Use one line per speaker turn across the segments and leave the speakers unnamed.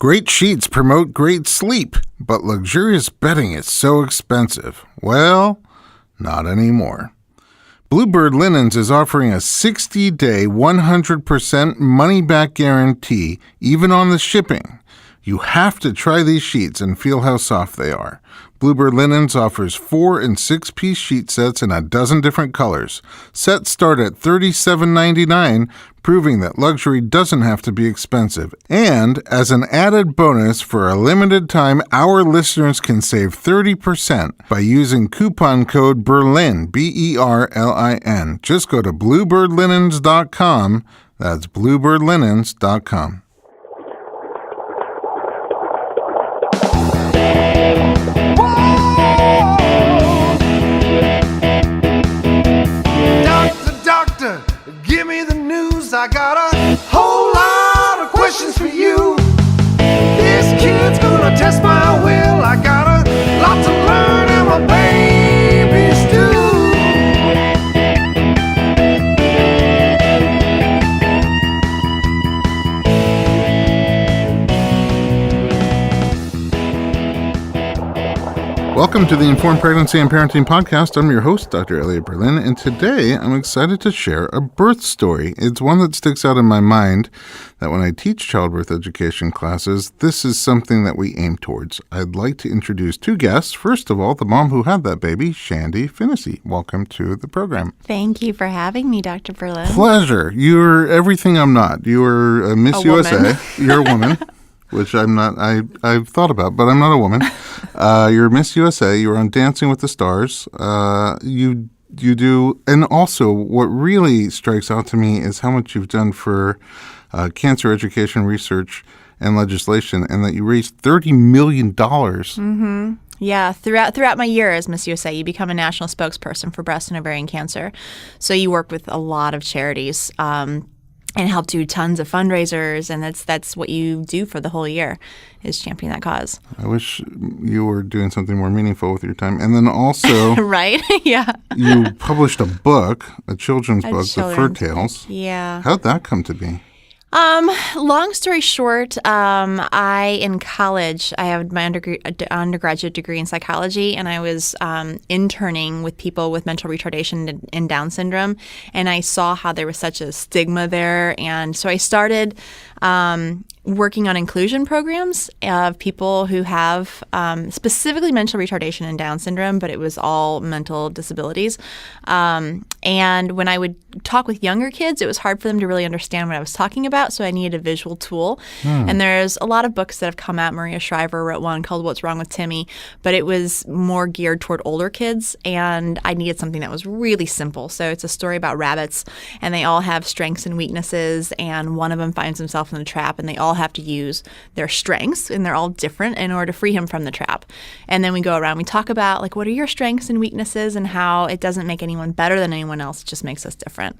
Great sheets promote great sleep, but luxurious bedding is so expensive. Well, not anymore. Bluebird Linens is offering a 60-day, 100% money-back guarantee, even on the shipping. You have to try these sheets and feel how soft they are. Bluebird Linens offers 4- and 6-piece sheet sets in a dozen different colors. Sets start at $37.99, proving that luxury doesn't have to be expensive. And as an added bonus, for a limited time, our listeners can save 30% by using coupon code BERLIN, BERLIN. Just go to bluebirdlinens.com. That's bluebirdlinens.com.
Give me the news, I got a whole lot of questions for you. This kid's gonna test my will, I got a lot to learn and my baby's due.
Welcome to the Informed Pregnancy and Parenting Podcast. I'm your host, Dr. Elliot Berlin, and today I'm excited to share a birth story. It's one that sticks out in my mind that when I teach childbirth education classes, this is something that we aim towards. I'd like to introduce two guests. First of all, the mom who had that baby, Shandi Finnessey. Welcome to the program.
Thank you for having me, Dr. Berlin.
Pleasure. You're everything I'm not. You were Miss USA. You're a woman. Which I'm not, I've thought about, but I'm not a woman. You're Miss USA. You were on Dancing with the Stars. You do, and also what really strikes out to me is how much you've done for cancer education research and legislation, and that you raised $30 million.
Mm-hmm. Yeah, throughout my year as Miss USA, you become a national spokesperson for breast and ovarian cancer. So you work with a lot of charities. And help do tons of fundraisers, and that's what you do for the whole year, is champion that cause.
I wish you were doing something more meaningful with your time. And then also,
right? Yeah.
You published a book, a children's book, The Fur Tales.
Yeah.
How'd that come to be?
Long story short, in college, I have my undergraduate degree in psychology, and I was interning with people with mental retardation and Down syndrome, and I saw how there was such a stigma there, and so I started working on inclusion programs of people who have specifically mental retardation and Down syndrome, but it was all mental disabilities. And when I would talk with younger kids, it was hard for them to really understand what I was talking about, so I needed a visual tool. And there's a lot of books that have come out. Maria Shriver wrote one called What's Wrong with Timmy, but it was more geared toward older kids, and I needed something that was really simple. So it's a story about rabbits, and they all have strengths and weaknesses, and one of them finds himself in a trap, and they all have to use their strengths, and they're all different, in order to free him from the trap. And then we go around, we talk about, like, what are your strengths and weaknesses, and how it doesn't make anyone better than anyone else, it just makes us different.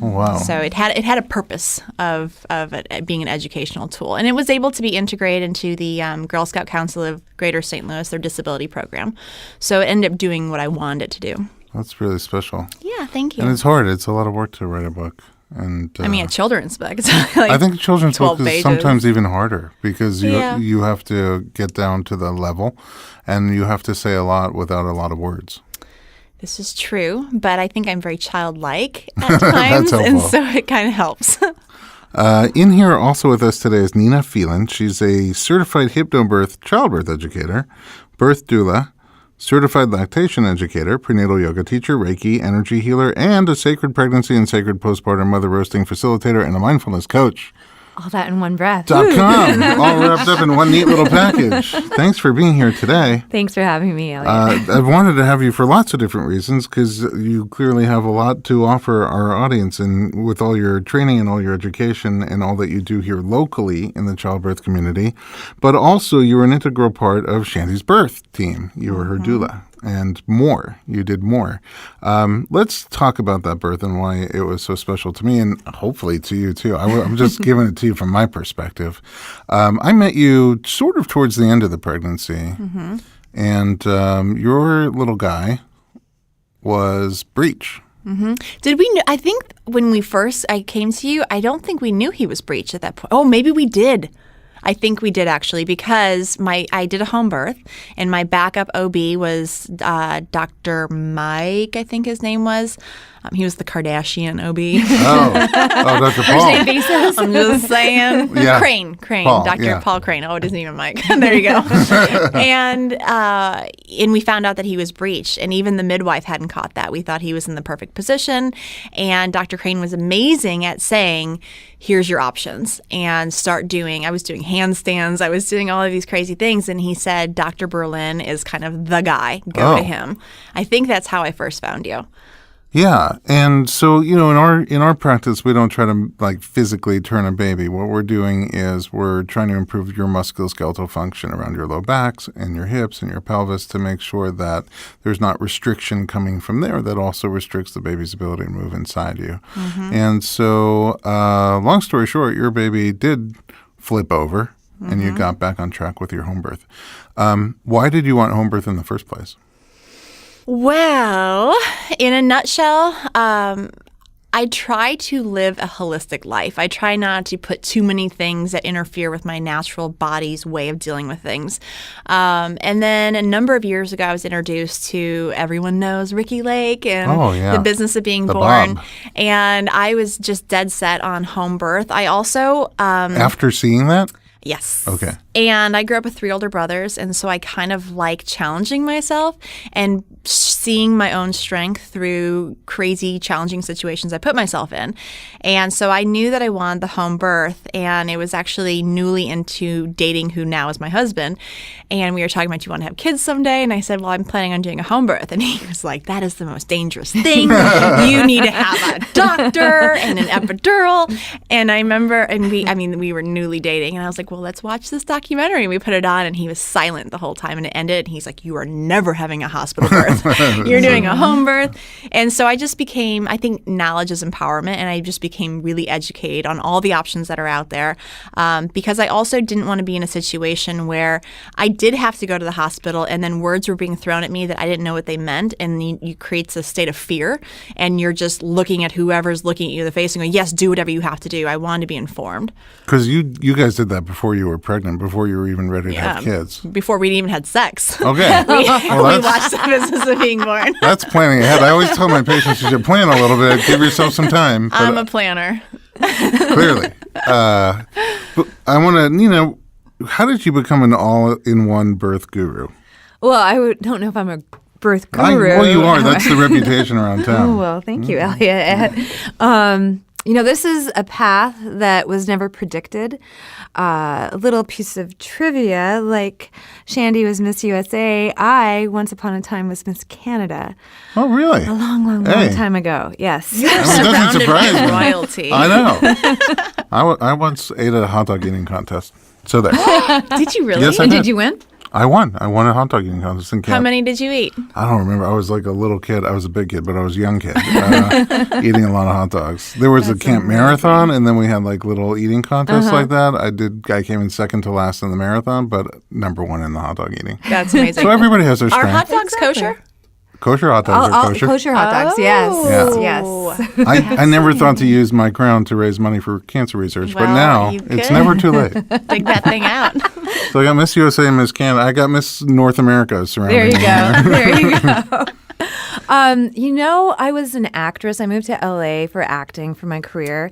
Oh, wow.
So it had a purpose of it being an educational tool. And it was able to be integrated into the Girl Scout Council of Greater St. Louis, their disability program. So it ended up doing what I wanted it to do.
That's really special.
Yeah, thank you.
And it's hard. It's a lot of work to write a book. And
I mean, a children's book. It's like
I think a children's book is
pages.
sometimes even harder because you have to get down to the level, and you have to say a lot without a lot of words.
This is true, but I think I'm very childlike at times, and so it kind of helps.
In here also with us today is Neha Phelan. She's a certified hypnobirth childbirth educator, birth doula, certified lactation educator, prenatal yoga teacher, Reiki, energy healer, and a sacred pregnancy and sacred postpartum mother roasting facilitator and a mindfulness coach.
All that in one breath.
.com, all wrapped up in one neat little package. Thanks for being here today.
Thanks for having me, Elliot.
I've wanted to have you for lots of different reasons because you clearly have a lot to offer our audience, and with all your training and all your education and all that you do here locally in the childbirth community. But also you were an integral part of Shandi's birth team. You were her doula. And more. You did more. Let's talk about that birth and why it was so special to me, and hopefully to you too. I'm just giving it to you from my perspective. I met you sort of towards the end of the pregnancy, and your little guy was breech.
Mm-hmm. Did we? I think when I came to you, I don't think we knew he was breech at that point. Oh, maybe we did. I think we did actually, because I did a home birth, and my backup OB was Dr. Mike, I think his name was. He was the Kardashian OB.
Oh, Dr. Paul.
I'm just saying.
Yeah.
Crane.
Paul,
Dr.
yeah.
Paul Crane. Oh, it isn't even Mike. There you go. And we found out that he was breached, and even the midwife hadn't caught that. We thought he was in the perfect position, and Dr. Crane was amazing at saying, here's your options, and I was doing handstands. I was doing all of these crazy things, and he said, Dr. Berlin is kind of the guy. Go to him. I think that's how I first found you.
Yeah, and so in our practice, we don't try to like physically turn a baby. What we're doing is we're trying to improve your musculoskeletal function around your low backs and your hips and your pelvis to make sure that there's not restriction coming from there that also restricts the baby's ability to move inside you. Mm-hmm. And so, long story short, your baby did flip over, and you got back on track with your home birth. Why did you want home birth in the first place?
Well, in a nutshell, I try to live a holistic life. I try not to put too many things that interfere with my natural body's way of dealing with things. And then a number of years ago, I was introduced to, everyone knows Ricky Lake and the business of being born.
Bob.
And I was just dead set on home birth. I also...
After seeing that?
Yes.
Okay.
And I grew up with 3 older brothers, and so I kind of like challenging myself and seeing my own strength through crazy, challenging situations I put myself in. And so I knew that I wanted the home birth, and it was actually newly into dating who now is my husband. And we were talking about, do you want to have kids someday? And I said, well, I'm planning on doing a home birth. And he was like, that is the most dangerous thing. You need to have a doctor and an epidural. And I remember, we were newly dating, and I was like, well, let's watch this documentary. And we put it on, and he was silent the whole time, and it ended. And he's like, you are never having a hospital birth. You're doing a home birth. And so I just became, I think knowledge is empowerment, and I just became really educated on all the options that are out there, because I also didn't want to be in a situation where I did have to go to the hospital and then words were being thrown at me that I didn't know what they meant, and you creates a state of fear, and you're just looking at whoever's looking at you in the face and going, yes, do whatever you have to do. I want to be informed.
Because you guys did that before you were pregnant, before you were even ready to have kids.
Before we'd even had sex.
Okay.
we watched The Business of Being Born.
That's planning ahead. I always tell my patients you should plan a little bit, give yourself some time.
I'm a planner.
Clearly. But I want to, how did you become an all-in-one birth guru?
Well, I don't know if I'm a birth guru.
Well, you are. That's the reputation around town.
Oh, well, thank you, Elliot. This is a path that was never predicted. A little piece of trivia, like Shandi was Miss USA, I, once upon a time, was Miss Canada.
Oh, really?
A long time ago, yes.
You're surrounded by royalty.
I know. I once ate at a hot dog eating contest. So there.
Did you really?
Yes, I
And
did.
did you win?
I won. I won a hot dog eating contest in camp.
How many did you eat?
I don't remember. I was like a little kid. I was a big kid, but I was a young kid eating a lot of hot dogs. There was a camp marathon, and then we had like little eating contests like that. I came in second to last in the marathon, but number 1 in the hot dog eating.
That's amazing.
So everybody has their strength.
Are hot dogs kosher?
Kosher hot dogs are kosher.
Kosher hot dogs, yes.
Yeah.
Yes.
I never thought to use my crown to raise money for cancer research, but
Well,
now
you
it's
could.
never too late.
Dig that thing out.
So I got Miss USA and Miss Canada. I got Miss North America surrounding me.
There you go. I was an actress. I moved to LA for acting for my career,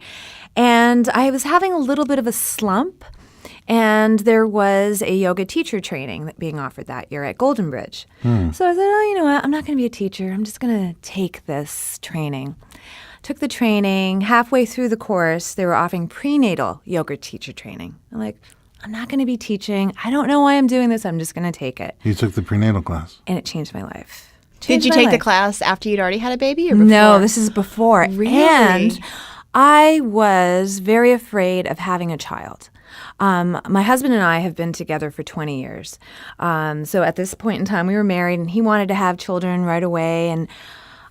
and I was having a little bit of a slump. And there was a yoga teacher training being offered that year at Golden Bridge. So I said, you know what? I'm not going to be a teacher. I'm just going to take this training. Took the training. Halfway through the course, they were offering prenatal yoga teacher training. I'm like, I'm not going to be teaching. I don't know why I'm doing this. I'm just going to take it.
You took the prenatal class.
And it changed my life.
Did you take the class after you'd already had a baby or before?
No, this is before.
Really?
And I was very afraid of having a child. My husband and I have been together for 20 years. So at this point in time, we were married, and he wanted to have children right away. And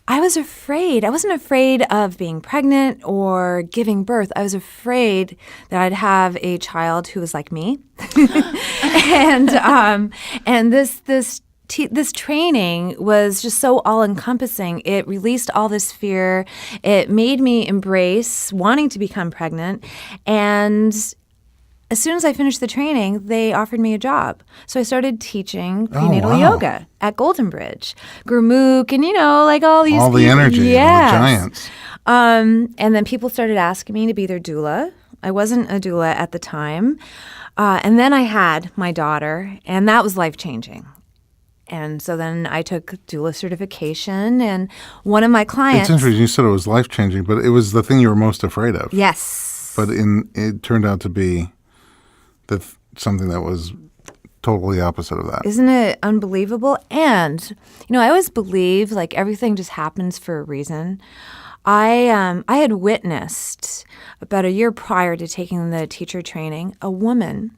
I was afraid. I wasn't afraid of being pregnant or giving birth. I was afraid that I'd have a child who was like me. And this training was just so all-encompassing. It released all this fear. It made me embrace wanting to become pregnant. And as soon as I finished the training, they offered me a job. So I started teaching prenatal yoga at Golden Bridge, Gurmukh, and like all these
all the
people.
energy,
Yes.
the giants.
And then people started asking me to be their doula. I wasn't a doula at the time. And then I had my daughter, and that was life-changing. And so then I took doula certification, and one of my clients...
It's interesting. You said it was life-changing, but it was the thing you were most afraid of.
Yes.
But it turned out to be something that was totally opposite of that.
Isn't it unbelievable? And, I always believe like everything just happens for a reason. I had witnessed about a year prior to taking the teacher training, a woman,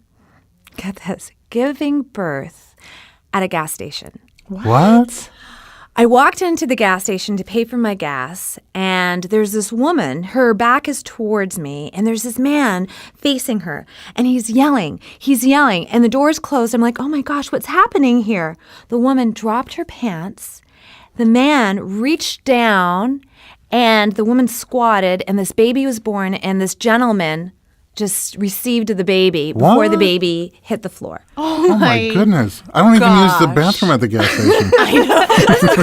get this, giving birth at a gas station.
What?
I walked into the gas station to pay for my gas, and there's this woman, her back is towards me, and there's this man facing her, and he's yelling, and the door's closed. I'm like, oh my gosh, what's happening here? The woman dropped her pants, the man reached down, and the woman squatted, and this baby was born, and this gentleman just received the baby before the baby hit the floor.
Oh my goodness. I don't even use the bathroom at the gas station.
I know.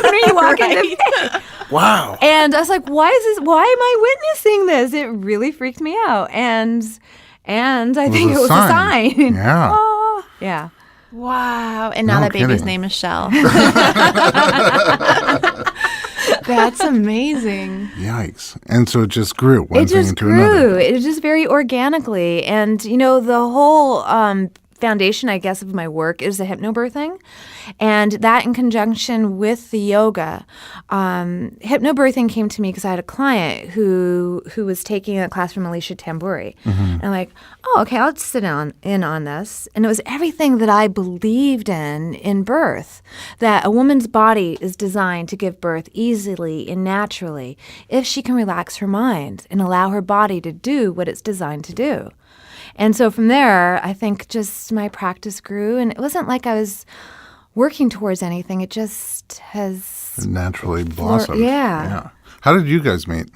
When you walk in to pay.
Wow.
And I was like, why am I witnessing this? It really freaked me out. And I think it was a sign.
Yeah.
Oh, yeah.
Wow. And now
No
that baby's
kidding.
name is Shell. That's amazing.
Yikes. And so it just grew one
It
thing
just
into
grew.
another.
It just very organically. And, the whole foundation, I guess, of my work is the hypnobirthing. And that in conjunction with the yoga. Hypnobirthing came to me because I had a client who was taking a class from Alicia Tamburi. And I'm like, oh, okay, I'll sit in on this. And it was everything that I believed in birth, that a woman's body is designed to give birth easily and naturally if she can relax her mind and allow her body to do what it's designed to do. And so from there, I think just my practice grew, and it wasn't like I was working towards anything. It just has
It naturally blossomed.
yeah.
How did you guys meet?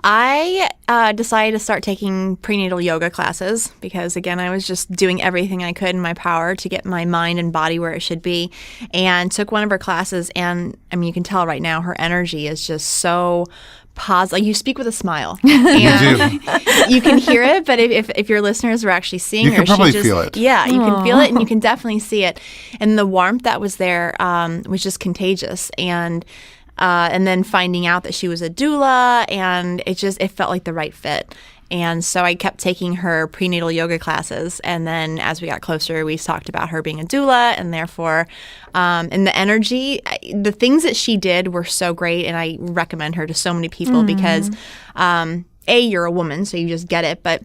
I decided to start taking prenatal yoga classes because, again, I was just doing everything I could in my power to get my mind and body where it should be, and took one of her classes. And I mean, you can tell right now her energy is just so positive. Like, you speak with a smile. And you can hear it, but if your listeners were actually seeing
You
her,
can probably
she just,
feel it.
Yeah, you can feel it, and you can definitely see it. And the warmth that was there was just contagious. And then finding out that she was a doula, and it felt like the right fit. And so I kept taking her prenatal yoga classes. And then as we got closer, we talked about her being a doula, and therefore, and the energy, the things that she did were so great. And I recommend her to so many people because, you're a woman, so you just get it. But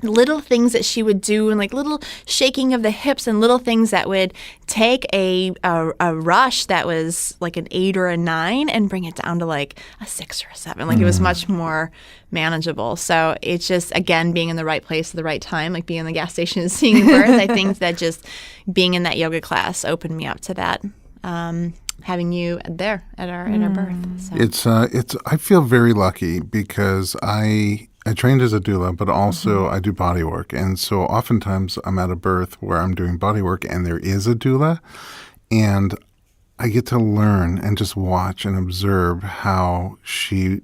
little things that she would do, and like little shaking of the hips, and little things that would take a rush that was like an 8 or a 9 and bring it down to like a 6 or a 7. Like it was much more manageable. So it's just, again, being in the right place at the right time, like being in the gas station and seeing birth. I think that just being in that yoga class opened me up to that. Having you there at our birth. So.
It's. I feel very lucky because I trained as a doula, but also I do body work. And so oftentimes I'm at a birth where I'm doing body work and there is a doula, and I get to learn and just watch and observe how she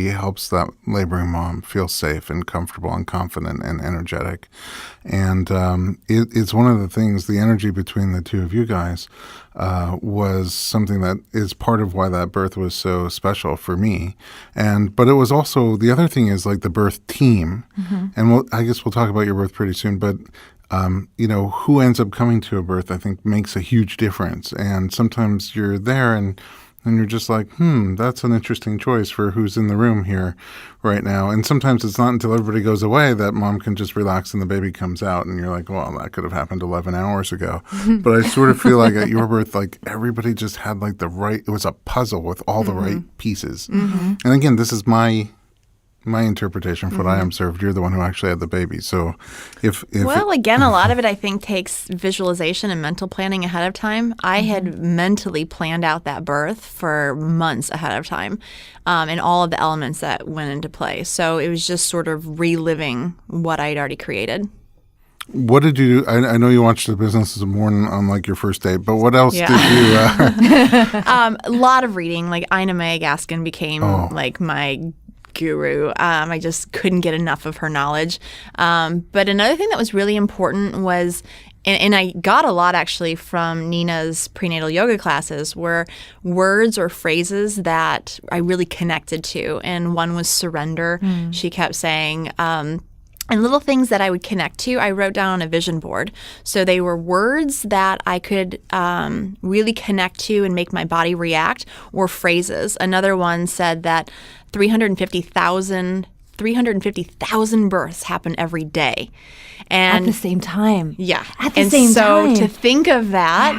helps that laboring mom feel safe and comfortable and confident and energetic. And it's one of the things, the energy between the two of you guys was something that is part of why that birth was so special for me. But it was also, the other thing is like the birth team. And I guess we'll talk about your birth pretty soon, but who ends up coming to a birth, I think, makes a huge difference. And sometimes you're there and you're just like, that's an interesting choice for who's in the room here right now. And sometimes it's not until everybody goes away that mom can just relax and the baby comes out. And you're like, well, that could have happened 11 hours ago. But I sort of feel like at your birth, like everybody just had like it was a puzzle with all the right pieces. And again, this is my interpretation for what I observed. You're the one who actually had the baby. So
again, a lot of it I think takes visualization and mental planning ahead of time. I had mentally planned out that birth for months ahead of time, and all of the elements that went into play. So it was just sort of reliving what I'd already created.
What did you do? I know you watched The Business of the Morning on like your first date, but what else
Yeah.
did you?
A lot of reading. Like Ina May Gaskin became like my guru. I just couldn't get enough of her knowledge. But another thing that was really important was, and I got a lot actually from Nina's prenatal yoga classes, were words or phrases that I really connected to. And one was surrender. She kept saying, and little things that I would connect to, I wrote down on a vision board. So they were words that I could really connect to and make my body react, or phrases. Another one said that 350,000 births happen every day. And
At the same time.
yeah.
At the
and
same
so
time.
to think of that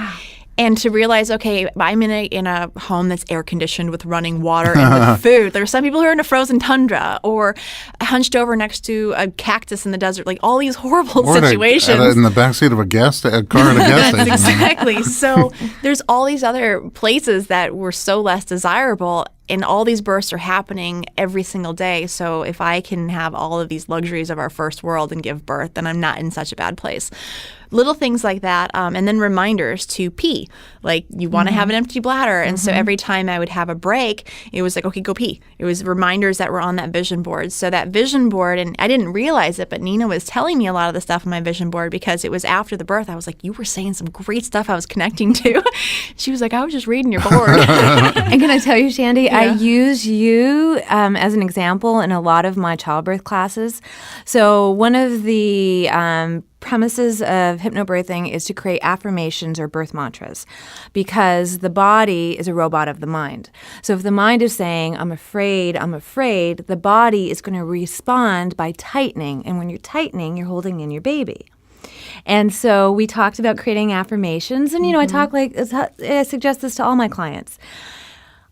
and to realize, okay, I'm in a home that's air conditioned with running water and with food. There are some people who are in a frozen tundra or hunched over next to a cactus in the desert, like all these horrible situations.
In the backseat of a car at a gas station.
Exactly. So there's all these other places that were so less desirable, and all these births are happening every single day. So if I can have all of these luxuries of our first world and give birth, then I'm not in such a bad place. Little things like that. And then reminders to pee. Like you want to have an empty bladder. And so every time I would have a break, it was like, okay, go pee. It was reminders that were on that vision board. So that vision board, and I didn't realize it, but Nina was telling me a lot of the stuff on my vision board because it was after the birth. I was like, you were saying some great stuff I was connecting to. She was like, I was just reading your board.
And can I tell you, Shandi, I use you as an example in a lot of my childbirth classes. So one of the premises of hypnobirthing is to create affirmations or birth mantras, because the body is a robot of the mind. So if the mind is saying, I'm afraid, the body is going to respond by tightening. And when you're tightening, you're holding in your baby. And so we talked about creating affirmations. And, I suggest this to all my clients.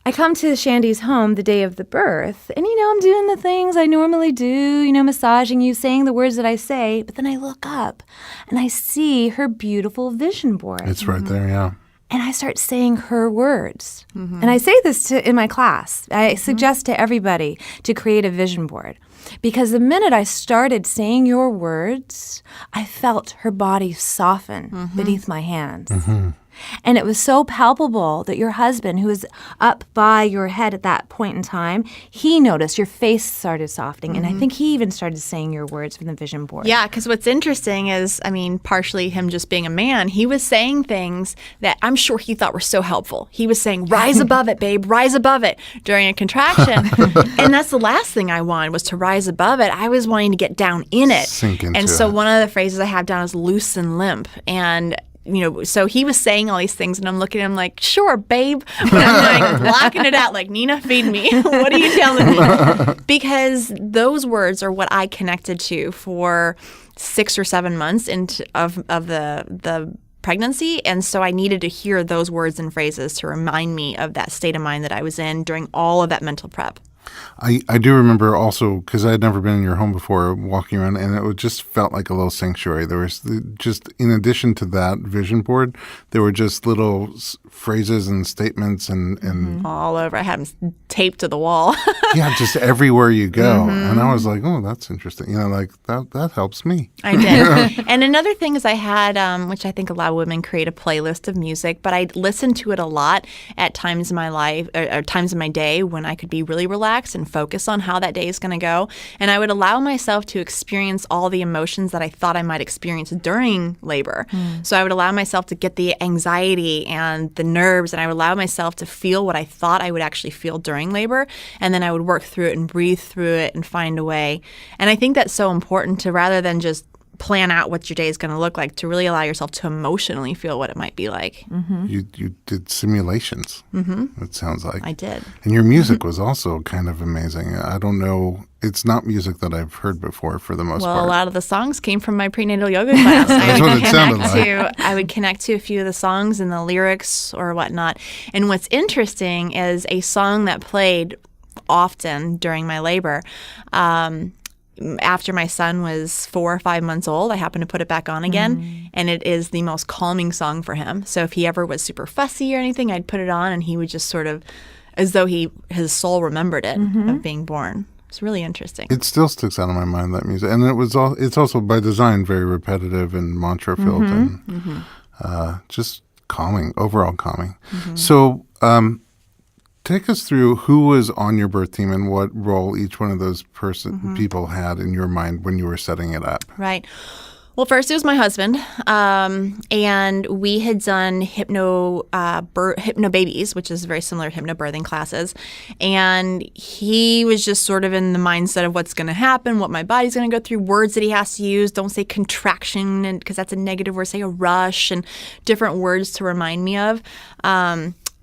I come to Shandi's home the day of the birth, and, I'm doing the things I normally do, massaging you, saying the words that I say, but then I look up and I see her beautiful vision board.
It's right there, yeah.
And I start saying her words. And I say this in my class. I suggest to everybody to create a vision board. Because the minute I started saying your words, I felt her body soften beneath my hands. And it was so palpable that your husband, who was up by your head at that point in time, he noticed your face started softening. And I think he even started saying your words from the vision board.
Yeah, because what's interesting is, partially him just being a man, he was saying things that I'm sure he thought were so helpful. He was saying, rise above it, babe, rise above it during a contraction. And that's the last thing I wanted, was to rise above it. I was wanting to get down in it.
Sink into
and so
it.
one of the phrases I have down is loose and limp. And so he was saying all these things, and I'm looking at him like, sure, babe. But I'm like blocking it out like, Nina, feed me. What are you telling me? Because those words are what I connected to for 6 or 7 months of the pregnancy. And so I needed to hear those words and phrases to remind me of that state of mind that I was in during all of that mental prep.
I do remember also, because I had never been in your home before, walking around, and it just felt like a little sanctuary. There was just, in addition to that vision board, there were just little phrases and statements and
All over. I had them taped to the wall.
yeah, just everywhere you go. And I was like, oh, that's interesting. That helps me.
I did. And another thing is I had, which I think a lot of women create a playlist of music, but I listened to it a lot at times in my life, or times in my day when I could be really relaxed and focus on how that day is going to go. And I would allow myself to experience all the emotions that I thought I might experience during labor. So I would allow myself to get the anxiety and the nerves, and I would allow myself to feel what I thought I would actually feel during labor. And then I would work through it and breathe through it and find a way. And I think that's so important, to rather than just plan out what your day is going to look like, to really allow yourself to emotionally feel what it might be like.
You did simulations, it sounds like.
I did.
And your music was also kind of amazing. I don't know. It's not music that I've heard before for the most
Well,
part.
a lot of the songs came from my prenatal yoga class.
That's what it sounded like.
I would connect to a few of the songs and the lyrics or whatnot. And what's interesting is a song that played often during my labor. After my son was 4 or 5 months old, I happened to put it back on again, and it is the most calming song for him. So if he ever was super fussy or anything, I'd put it on, and he would just sort of, as though his soul remembered it of being born. It's really interesting.
It still sticks out of my mind, that music. And it's also by design very repetitive and mantra-filled and just calming, overall calming. So take us through who was on your birth team and what role each one of those people had in your mind when you were setting it up.
Right. Well, first it was my husband, and we had done hypno babies, which is very similar to hypnobirthing classes, and he was just sort of in the mindset of what's going to happen, what my body's going to go through, words that he has to use. Don't say contraction, and because that's a negative word. Say a rush, and different words to remind me of.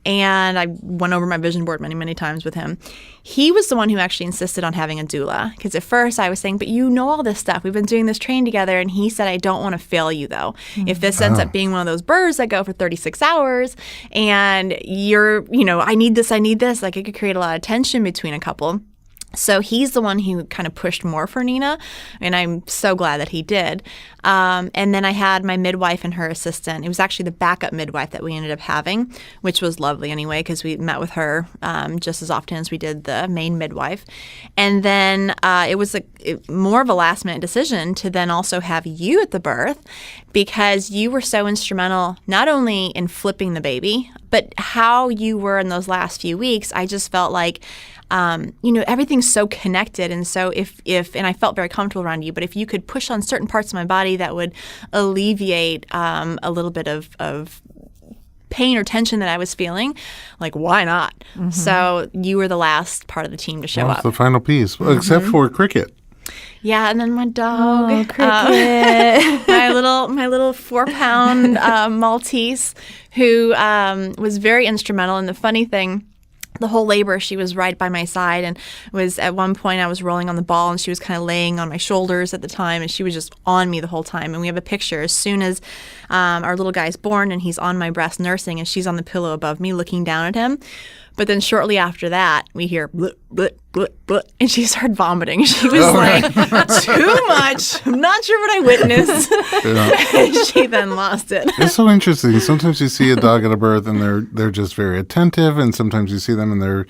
And I went over my vision board many, many times with him. He was the one who actually insisted on having a doula. Because at first I was saying, but you know all this stuff. We've been doing this training together. And he said, I don't want to fail you, though. If this ends up being one of those births that go for 36 hours and you're, I need this, like it could create a lot of tension between a couple. So he's the one who kind of pushed more for Nina, and I'm so glad that he did. And then I had my midwife and her assistant. It was actually the backup midwife that we ended up having, which was lovely anyway, because we met with her just as often as we did the main midwife. And then it was more of a last-minute decision to then also have you at the birth, because you were so instrumental not only in flipping the baby, but how you were in those last few weeks. I just felt like everything's so connected. And so and I felt very comfortable around you, but if you could push on certain parts of my body that would alleviate a little bit of pain or tension that I was feeling, like, why not? So you were the last part of the team to show up.
That's the final piece, except for Cricket.
Yeah, and then my dog,
Cricket.
my little 4-pound Maltese, who was very instrumental. And the funny thing, the whole labor, she was right by my side, and was at one point I was rolling on the ball and she was kind of laying on my shoulders at the time, and she was just on me the whole time. And we have a picture as soon as our little guy's born and he's on my breast nursing, and she's on the pillow above me looking down at him. But then shortly after that, we hear bleh, bleh, bleh, bleh, and she started vomiting. She was too much. I'm not sure what I witnessed. And she then lost it.
It's so interesting. Sometimes you see a dog at a birth and they're just very attentive, and sometimes you see them and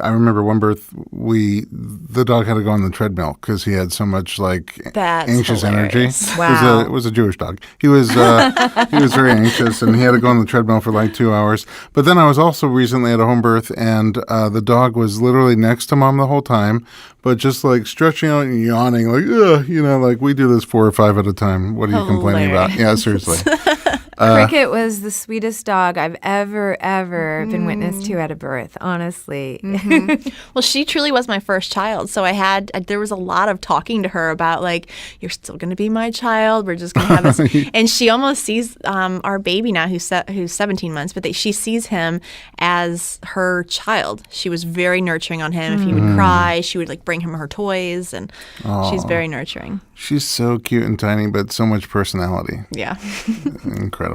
I remember one birth, the dog had to go on the treadmill because he had so much anxious
hilarious.
energy.
Wow.
It was a Jewish dog. He was very anxious, and he had to go on the treadmill for 2 hours. But then I was also recently at a home birth, and the dog was literally next to mom the whole time, but just stretching out and yawning, we do this 4 or 5 at a time. What are you complaining about? Yeah, seriously.
Cricket was the sweetest dog I've ever been witness to at a birth, honestly.
Well, she truly was my first child. So there was a lot of talking to her about you're still going to be my child. We're just going to have this. And she almost sees our baby now who's 17 months, but she sees him as her child. She was very nurturing on him. If he would cry, she would bring him her toys, and she's very nurturing.
She's so cute and tiny, but so much personality.
Yeah.
Incredible.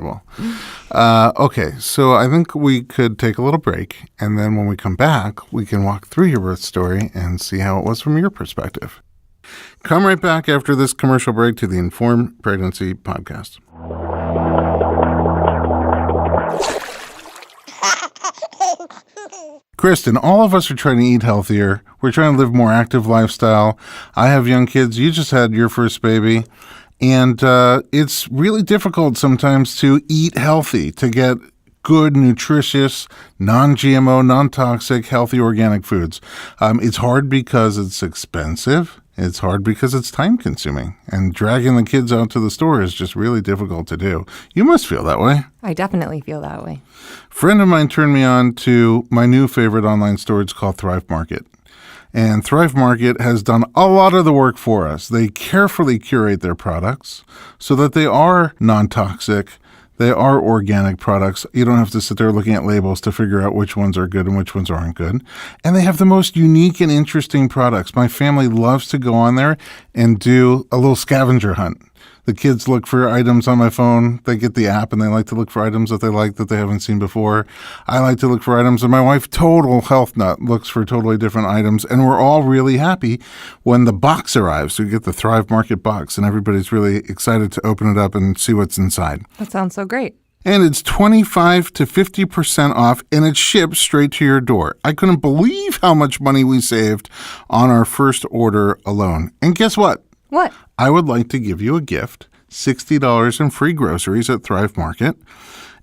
Okay, so I think we could take a little break, and then when we come back, we can walk through your birth story and see how it was from your perspective. Come right back after this commercial break to the Informed Pregnancy Podcast. Kristen, all of us are trying to eat healthier. We're trying to live a more active lifestyle. I have young kids. You just had your first baby. And it's really difficult sometimes to eat healthy, to get good, nutritious, non-GMO, non-toxic, healthy organic foods. It's hard because it's expensive. It's hard because it's time-consuming. And dragging the kids out to the store is just really difficult to do. You must feel that way.
I definitely feel that way.
A friend of mine turned me on to my new favorite online store. It's called Thrive Market. And Thrive Market has done a lot of the work for us. They carefully curate their products so that they are non-toxic, they are organic products. You don't have to sit there looking at labels to figure out which ones are good and which ones aren't good. And they have the most unique and interesting products. My family loves to go on there and do a little scavenger hunt. The kids look for items on my phone. They get the app and they like to look for items that they like that they haven't seen before. I like to look for items, and my wife, total health nut, looks for totally different items. And we're all really happy when the box arrives. So you get the Thrive Market box, and everybody's really excited to open it up and see what's inside.
That sounds so great.
And it's 25 to 50% off, and it ships straight to your door. I couldn't believe how much money we saved on our first order alone. And guess what?
What?
I would like to give you a gift, $60 in free groceries at Thrive Market,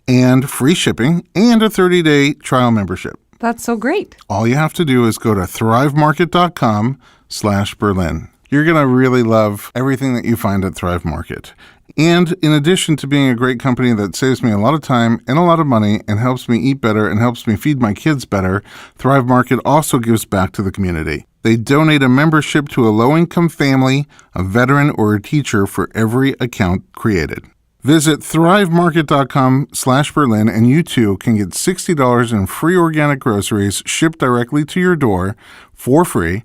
and free shipping, and a 30-day trial membership.
That's so great.
All you have to do is go to thrivemarket.com/Berlin. You're going to really love everything that you find at Thrive Market. And in addition to being a great company that saves me a lot of time and a lot of money and helps me eat better and helps me feed my kids better, Thrive Market also gives back to the community. They donate a membership to a low-income family, a veteran, or a teacher for every account created. Visit thrivemarket.com/Berlin and you too can get $60 in free organic groceries shipped directly to your door for free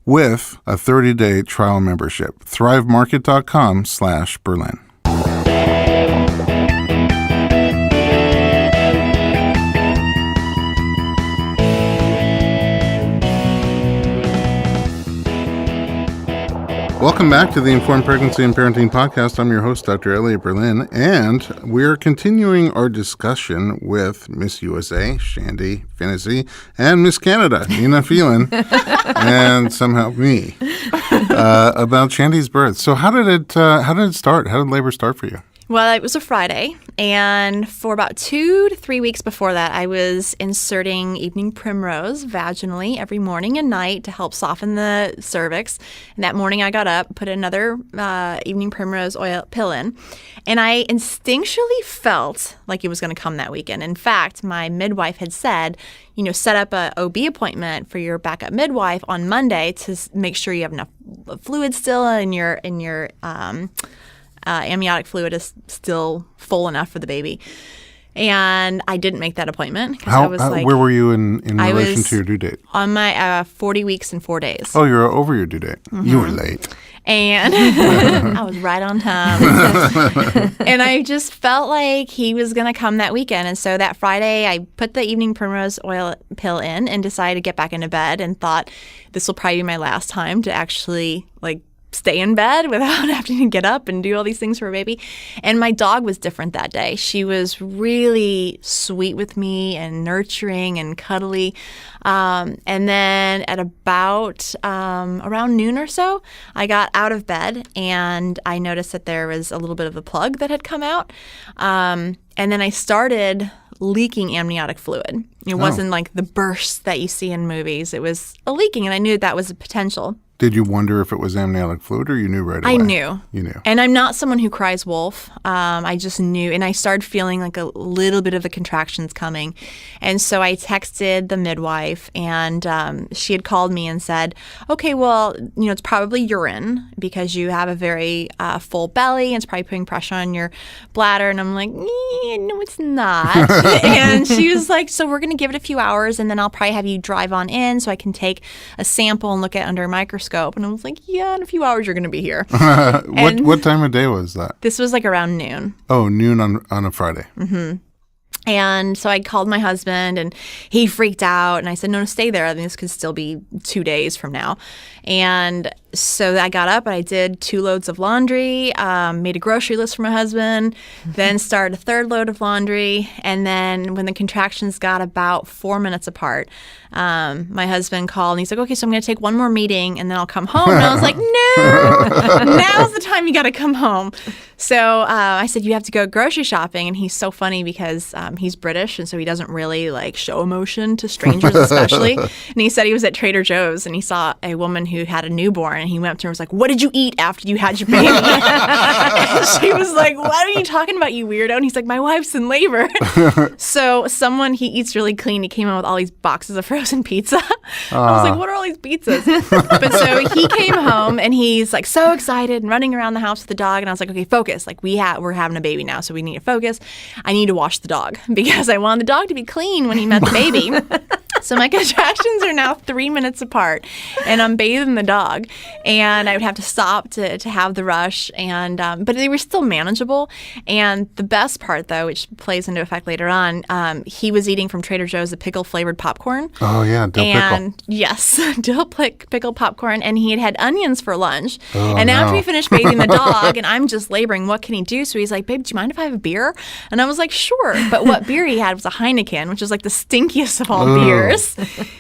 with a 30-day trial membership. thrivemarket.com/Berlin. Welcome back to the Informed Pregnancy and Parenting Podcast. I'm your host, Dr. Elliot Berlin, and we're continuing our discussion with Miss USA, Shandi Finnessey, and Miss Canada, Neha Phelan, and somehow me, about Shandi's birth. So how did it start? How did labor start for you?
Well, it was a Friday, and for about 2 to 3 weeks before that, I was inserting Evening Primrose vaginally every morning and night to help soften the cervix. And that morning I got up, put another Evening Primrose Oil pill in, and I instinctually felt like it was going to come that weekend. In fact, my midwife had said, set up a OB appointment for your backup midwife on Monday to make sure you have enough fluid still in your amniotic fluid is still full enough for the baby. And I didn't make that appointment.
Where were you in relation to your due date?
On my 40 weeks and 4 days.
Oh, you're over your due date. Mm-hmm. You were late.
And I was right on time. And I just felt like he was going to come that weekend. And so that Friday, I put the Evening Primrose Oil pill in and decided to get back into bed and thought this will probably be my last time to actually stay in bed without having to get up and do all these things for a baby. And my dog was different that day. She was really sweet with me and nurturing and cuddly. And then at about around noon or so, I got out of bed and I noticed that there was a little bit of a plug that had come out. And then I started leaking amniotic fluid. It wasn't like the bursts that you see in movies. It was a leaking, and I knew that was a potential.
Did you wonder if it was amniotic fluid, or you knew right away?
I knew.
You knew.
And I'm not someone who cries wolf. I just knew. And I started feeling like a little bit of the contractions coming. And so I texted the midwife, and she had called me and said, okay, well, it's probably urine because you have a very full belly, and it's probably putting pressure on your bladder. And I'm like, no, it's not. And she was like, so we're going to give it a few hours, and then I'll probably have you drive on in so I can take a sample and look at it under a microscope. And I was like, yeah, in a few hours you're going to be here.
What time of day was that?
This was around noon.
Oh, noon on a Friday.
Mm-hmm. And so I called my husband, and he freaked out. And I said, no, stay there. I think this could still be 2 days from now. And so I got up and I did 2 loads of laundry, made a grocery list for my husband, then started a 3rd load of laundry. And then when the contractions got about 4 minutes apart, my husband called and he's like, okay, so I'm going to take one more meeting and then I'll come home. And I was like, no, now's the time you got to come home. So I said, you have to go grocery shopping. And he's so funny because he's British, and so he doesn't really show emotion to strangers especially. And he said he was at Trader Joe's and he saw a woman who had a newborn, and he went up to her and was like, what did you eat after you had your baby? And she was like, what are you talking about, you weirdo? And he's like, my wife's in labor. So he eats really clean. He came in with all these boxes of frozen pizza. I was like, what are all these pizzas? But so he came home and he's so excited and running around the house with the dog. And I was like, okay, focus. We're having a baby now, so we need to focus. I need to wash the dog because I wanted the dog to be clean when he met the baby. So my contractions are now 3 minutes apart, and I'm bathing the dog, and I would have to stop to have the rush, and but they were still manageable. And the best part, though, which plays into effect later on, he was eating from Trader Joe's the pickle-flavored popcorn.
Oh, yeah, dill
and
pickle.
Yes, dill pickle popcorn, and he had onions for lunch.
Oh,
and after
no.
we finished bathing the dog, and I'm just laboring, what can he do? So he's like, babe, do you mind if I have a beer? And I was like, sure. But what beer he had was a Heineken, which is like the stinkiest of all beers.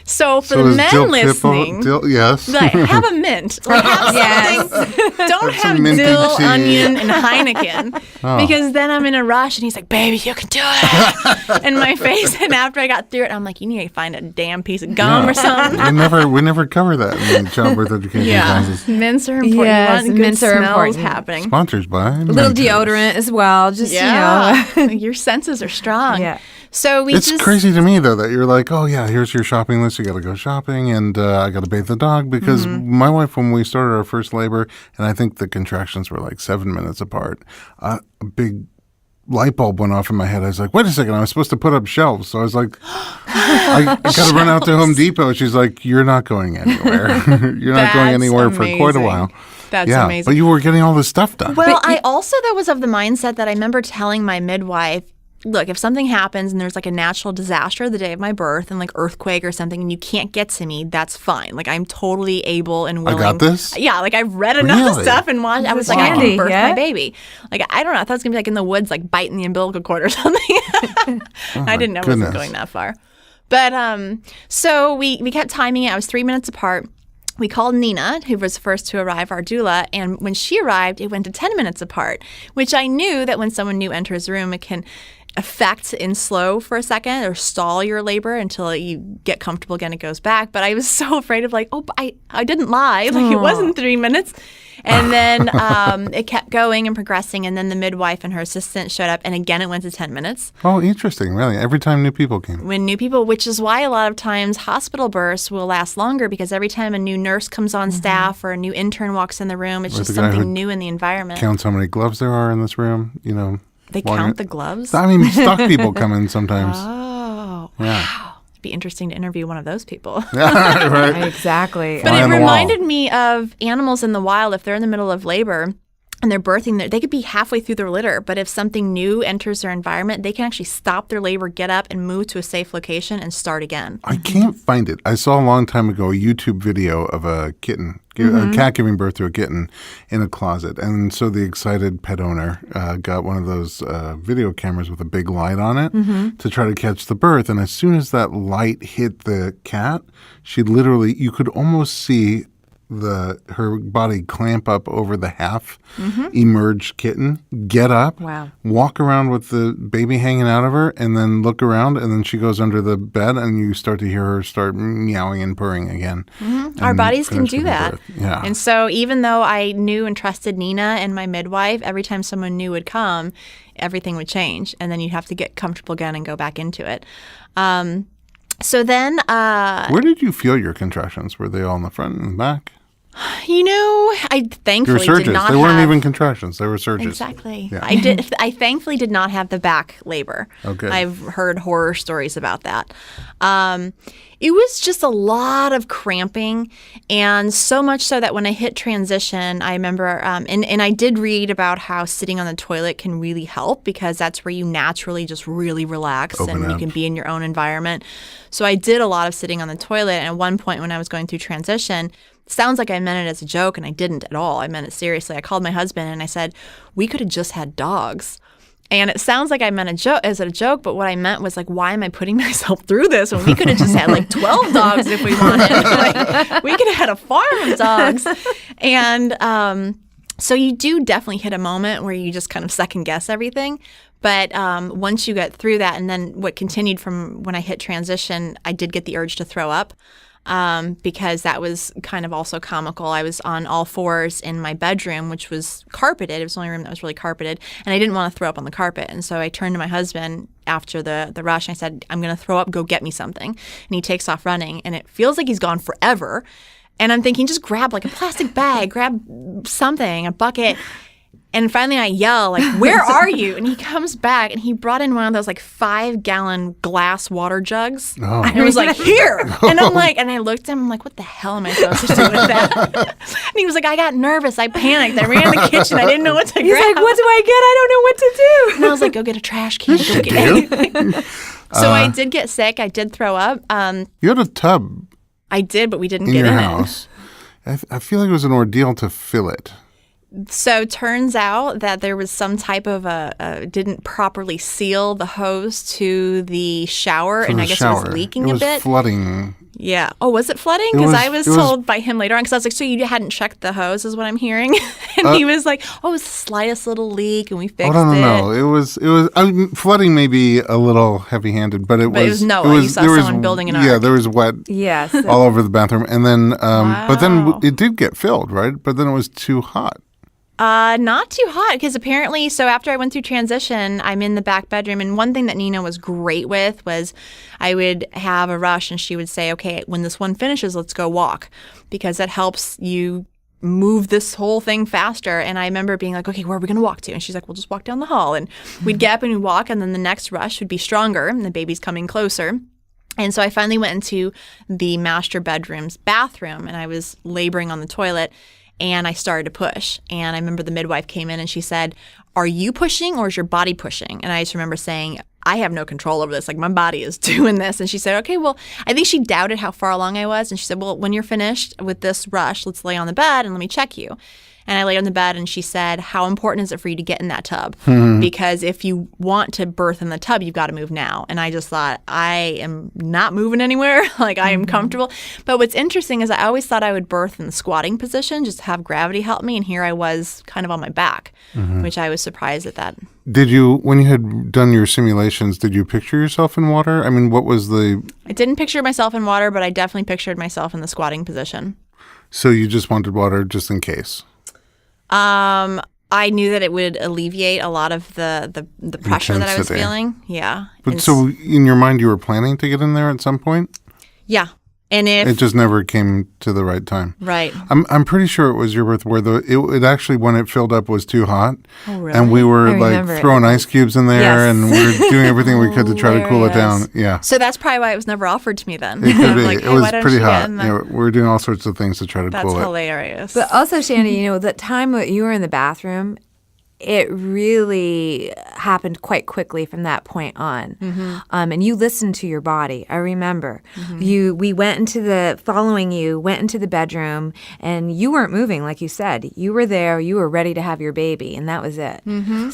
So for the
is
men
dill
listening,
yes.
like, have a mint. Like, have something. Don't
Some
have
minty
dill,
tea.
onion, and Heineken. Because then I'm in a rush, and he's like, baby, you can do it. And my face, and after I got through it, I'm like, you need to find a damn piece of gum or something.
we never cover that in childbirth education classes.
Mints are important.
Yes,
You want good
mints are
smells
important.
happening.
Sponsors by
A little deodorant as well. Just, you know.
Your senses are strong.
Yeah.
So
It's crazy to me, though, that you're like, oh, yeah, here's your shopping list. You got to go shopping, and I got to bathe the dog. Because my wife, when we started our first labor, and I think the contractions were like 7 minutes apart, a big light bulb went off in my head. I was like, wait a second, I was supposed to put up shelves. So I was like, I got to run out to Home Depot. She's like, you're not going anywhere. You're not going anywhere for quite a while.
That's
yeah,
amazing.
but you were getting all this stuff done.
Well, I also, though, was of the mindset that I remember telling my midwife, look, if something happens and there's like a natural disaster the day of my birth and like earthquake or something and you can't get to me, that's fine. Like I'm totally able and willing.
I got this?
Yeah, like I've read enough
Really?
stuff and watched. I was like, I
handy,
can birth
yeah?
my baby. Like I don't know. I thought it was gonna be like in the woods, like biting the umbilical cord or something. I didn't know it wasn't going that far. But so we kept timing it. I was 3 minutes apart. We called Nina, who was first to arrive, our doula, and when she arrived, it went to 10 minutes apart, which I knew that when someone new enters the room, it can affect in slow for a second or stall your labor until you get comfortable again, it goes back. But I was so afraid of like, I didn't lie. Like it wasn't 3 minutes. And then it kept going and progressing. And then the midwife and her assistant showed up. And again, it went to 10 minutes.
Oh, interesting. Really? Every time new people came.
When new people, which is why a lot of times hospital births will last longer because every time a new nurse comes on staff or a new intern walks in the room, it's just
the guy who
something new in the environment.
Count how many gloves there are in this room, you know.
They count the gloves?
I mean, stock people come in sometimes.
Oh,
Yeah.
wow. It'd be interesting to interview one of those people.
Right.
Exactly.
But
Fly
it
on the
reminded
wall.
me of animals in the wild. If they're in the middle of labor and they're birthing, they could be halfway through their litter. But if something new enters their environment, they can actually stop their labor, get up, and move to a safe location and start again.
I can't find it. I saw a long time ago a YouTube video of a kitten, a cat giving birth to a kitten in a closet. And so the excited pet owner got one of those video cameras with a big light on it to try to catch the birth. And as soon as that light hit the cat, she literally, you could almost see her body clamp up over the half emerged kitten, get up, walk around with the baby hanging out of her, and then look around, and then she goes under the bed, and you start to hear her start meowing and purring again.
Our bodies can
finish
do
giving
that.
birth. Yeah.
And so even though I knew and trusted Nina and my midwife, every time someone new would come, everything would change. And then you'd have to get comfortable again and go back into it. So then...
Where did you feel your contractions? Were they all in the front and the back?
You know, I
Your
thankfully
surges.
did not
They weren't
have...
even contractions. They were surges.
Exactly.
Yeah.
I thankfully did not have the back labor.
Okay.
I've heard horror stories about that. It was just a lot of cramping, and so much so that when I hit transition, I remember, and I did read about how sitting on the toilet can really help because that's where you naturally just really relax
Open
and you
up.
can be in your own environment. So I did a lot of sitting on the toilet, and at one point when I was going through transition, sounds like I meant it as a joke, and I didn't at all. I meant it seriously. I called my husband and I said, we could have just had dogs. And it sounds like I meant as a joke, but what I meant was like, why am I putting myself through this when we could have just had like 12 dogs if we wanted? Like, we could have had a farm of dogs. And so you do definitely hit a moment where you just kind of second guess everything. But once you get through that, and then what continued from when I hit transition, I did get the urge to throw up. Because that was kind of also comical. I was on all fours in my bedroom, which was carpeted. It was the only room that was really carpeted. And I didn't want to throw up on the carpet. And so I turned to my husband after the rush and I said, I'm going to throw up, go get me something. And he takes off running. And it feels like he's gone forever. And I'm thinking, just grab like a plastic bag, grab something, a bucket. And finally I yell, like, where are you? And he comes back and he brought in one of those like 5-gallon glass water jugs.
Oh.
And he was like, here. And I'm like, and I looked at him, I'm like, what the hell am I supposed to do with that? And he was like, I got nervous. I panicked. I ran in the kitchen. I didn't know what to
He's
grab.
like, what do I get? I don't know what to do.
And I was like, go get a trash can. Go get anything. So I did get sick. I did throw up.
You had a tub
I did, but we didn't
in
get
your
in it.
house. I feel like it was an ordeal to fill it.
So turns out that there was some type of didn't properly seal the hose to the shower,
For
and
the
I guess
shower.
it was leaking
It was
a bit.
flooding.
Yeah. Oh, was it flooding?
It
Because
was-
I was
it was-
told by him later on, because I was like, so you hadn't checked the hose is what I'm hearing? And he was like, oh, it was the slightest little leak, and we fixed
Oh, no.
it.
It was. I mean, flooding may be a little heavy-handed, but it
But it was Noah. You saw
there was-
someone building an
Yeah,
ark.
there was wet
Yes.
all over the bathroom, and then, but then
Wow.
it did get filled, right? But then it was too hot.
Not too hot, because apparently, so after I went through transition, I'm in the back bedroom, and one thing that Nina was great with was I would have a rush, and she would say, okay, when this one finishes, let's go walk, because that helps you move this whole thing faster. And I remember being like, okay, where are we going to walk to? And she's like, we'll just walk down the hall. And we'd get up and we'd walk, and then the next rush would be stronger, and the baby's coming closer. And so I finally went into the master bedroom's bathroom, and I was laboring on the toilet. And I started to push. And I remember the midwife came in and she said, are you pushing or is your body pushing? And I just remember saying, I have no control over this. Like, my body is doing this. And she said, okay, well, I think she doubted how far along I was. And she said, well, when you're finished with this rush, let's lay on the bed and let me check you. And I laid on the bed and she said, how important is it for you to get in that tub? Because if you want to birth in the tub, you've got to move now. And I just thought, I am not moving anywhere. Like, I am comfortable. But what's interesting is I always thought I would birth in the squatting position, just to have gravity help me. And here I was kind of on my back, which I was surprised at that.
Did you, when you had done your simulations, did you picture yourself in water? I mean, what was the...
I didn't picture myself in water, but I definitely pictured myself in the squatting position.
So you just wanted water just in case?
I knew that it would alleviate a lot of the pressure that I was
Intensity.
feeling. Yeah.
But so in your mind, you were planning to get in there at some point?
Yeah. And if
It just never came to the right time.
right.
I'm pretty sure it was your birth where it actually, when it filled up, was too hot.
Oh, really?
And we were
I remember
like
it.
throwing ice cubes in there
Yes.
and we were doing everything we could to try to cool it down.
Hilarious.
Yeah.
So that's probably why it was never offered to me then.
It could
I'm
be.
like,
It
hey,
was
why don't
pretty
you get
hot.
in
Yeah,
there?
we were doing all sorts of things to try to
That's
cool it.
hilarious.
But also, Shandi, you know, the time that you were in the bathroom, it really happened quite quickly from that point on. And you listened to your body. I remember we went into the bedroom, and you weren't moving, like you said. You were there. You were ready to have your baby, and that was it.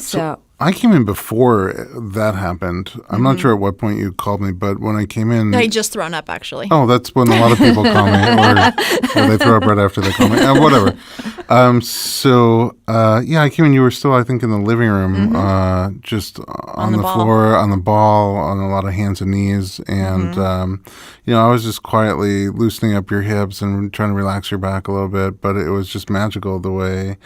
So
I came in before that happened. I'm not sure at what point you called me, but when I came in...
I had just thrown up, actually.
Oh, that's when a lot of people call me, or they throw up right after they call me. Whatever. Yeah, I came in. You were still, I think, in the living room, just on
the
the
ball.
floor, on the ball, on a lot of hands and knees, and I was just quietly loosening up your hips and trying to relax your back a little bit. But it was just magical the way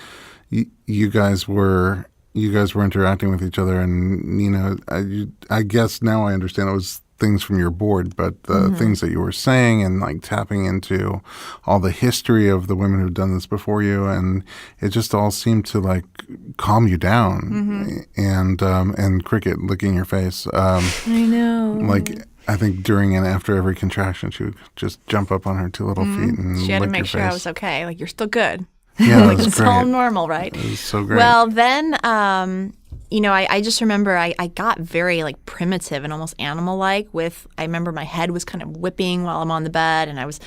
you guys were. You guys were interacting with each other, and I guess now I understand it was things from your board, but the things that you were saying and like tapping into all the history of the women who've done this before you, and it just all seemed to like calm you down. And Cricket licking your face.
I know.
Like I think during and after every contraction, she would just jump up on her two little feet and
She had to
lick
make
your
sure I
face.
was okay. Like, you're still good.
Yeah,
Like,
that's
it's all
great.
normal, right?
It was so great.
Well, then, I just remember I got very like primitive and almost animal-like I remember my head was kind of whipping while I'm on the bed, and I was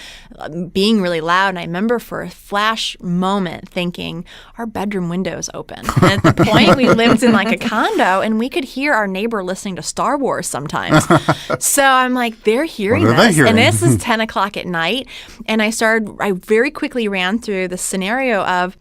being really loud. And I remember for a flash moment thinking, our bedroom window is open. And at the point, we lived in like a condo, and we could hear our neighbor listening to Star Wars sometimes. So I'm like, they're hearing
What are they
this.
hearing?
And this is 10 o'clock at night. And I very quickly ran through the scenario of,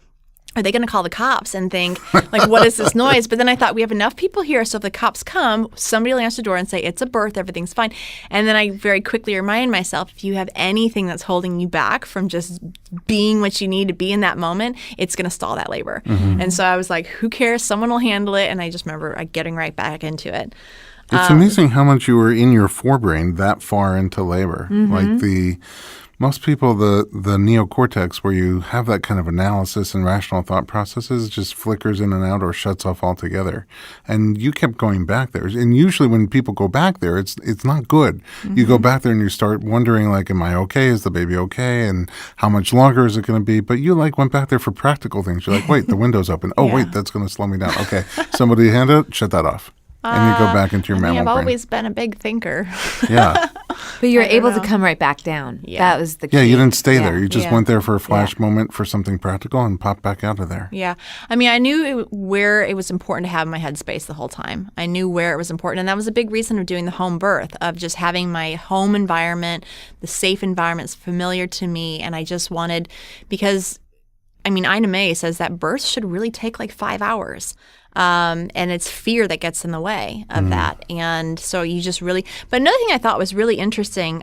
are they going to call the cops and think, like, what is this noise? But then I thought, we have enough people here, so if the cops come, somebody will answer the door and say, it's a birth, everything's fine. And then I very quickly remind myself, if you have anything that's holding you back from just being what you need to be in that moment, it's going to stall that labor. And so I was like, who cares? Someone will handle it. And I just remember getting right back into it.
It's amazing how much you were in your forebrain that far into labor. Like most people, the neocortex, where you have that kind of analysis and rational thought processes, just flickers in and out or shuts off altogether. And you kept going back there. And usually when people go back there, it's not good. You go back there and you start wondering, like, am I okay? Is the baby okay? And how much longer is it going to be? But you went back there for practical things. You're like, wait, the window's open. Oh, wait, that's going to slow me down. Okay, somebody hand it, shut that off. And you go back into your mammal
I've
brain.
always been a big thinker.
Yeah.
But you were able to come right back down.
Yeah.
That was the key.
Yeah, you didn't stay there. You just went there for a flash
Yeah.
moment for something practical and popped back out of there.
Yeah. I mean, I knew where it was important to have my headspace the whole time. I knew where it was important. And that was a big reason of doing the home birth, of just having my home environment, the safe environments familiar to me. And I just wanted, because, I mean, Ina May says that birth should really take like 5 hours. And it's fear that gets in the way of that. And so you just really, but another thing I thought was really interesting,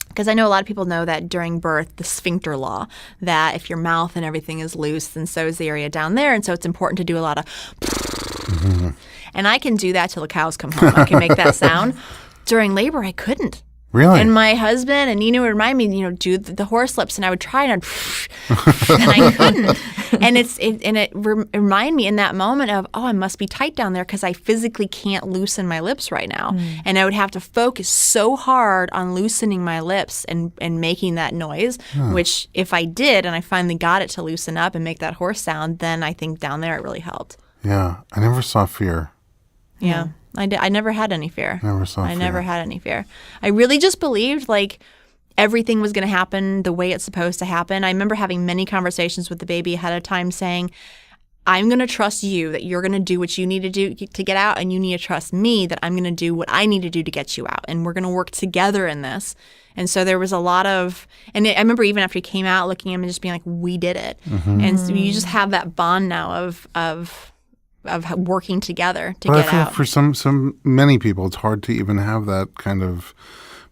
because I know a lot of people know that during birth, the sphincter law, that if your mouth and everything is loose, then so is the area down there. And so it's important to do a lot of, and I can do that till the cows come home. I can make that sound. During labor, I couldn't.
Really?
And my husband and Nina would remind me, do the horse lips, and I would try and I couldn't. And it reminded me in that moment of, I must be tight down there because I physically can't loosen my lips right now. And I would have to focus so hard on loosening my lips and making that noise, which if I did and I finally got it to loosen up and make that horse sound, then I think down there it really helped.
Yeah. I never saw fear.
Yeah. I never had any fear.
I
never had any fear. I really just believed like everything was going to happen the way it's supposed to happen. I remember having many conversations with the baby ahead of time saying, I'm going to trust you that you're going to do what you need to do to get out, and you need to trust me that I'm going to do what I need to do to get you out, and we're going to work together in this. And so there was a lot of, and I remember even after he came out, looking at him and just being like, we did it. And so you just have that bond now of working together to get out.
For many people, it's hard to even have that kind of